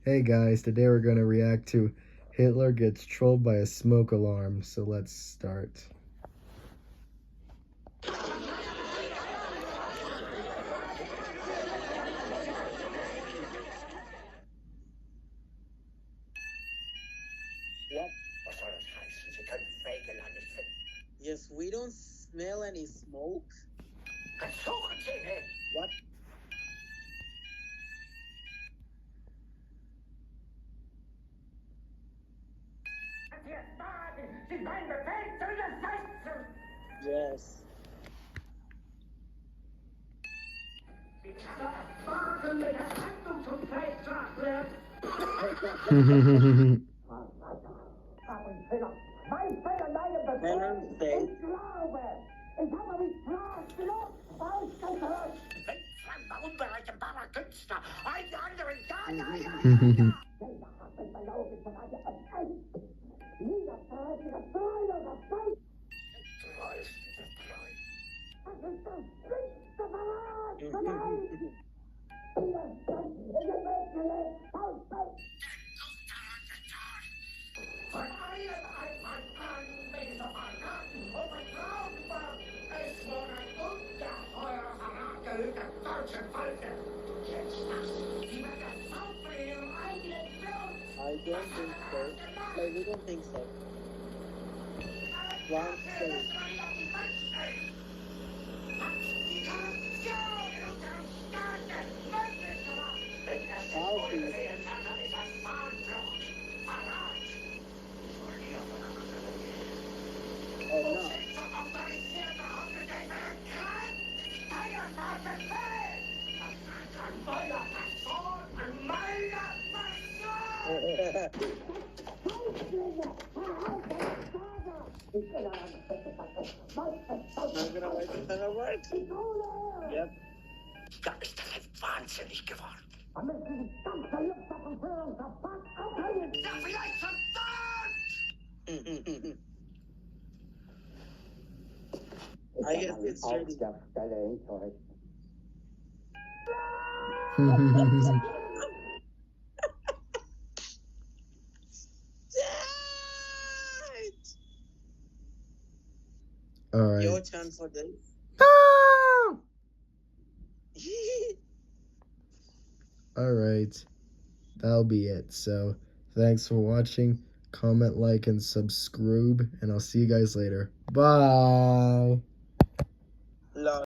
Hey guys, today we're going to react to Hitler gets trolled by a smoke alarm, so let's start. Yes, we don't smell any smoke. What? Yes. I don't think so. Like, we don't think so. One, two. Oh no. Yep. Da ist das wahnsinnig geworden. Ja, vielleicht verdammt! I guess it's ready. Alright. Your turn for this. Alright. That'll be it. So, thanks for watching. Comment, like, and subscribe. And I'll see you guys later. Bye!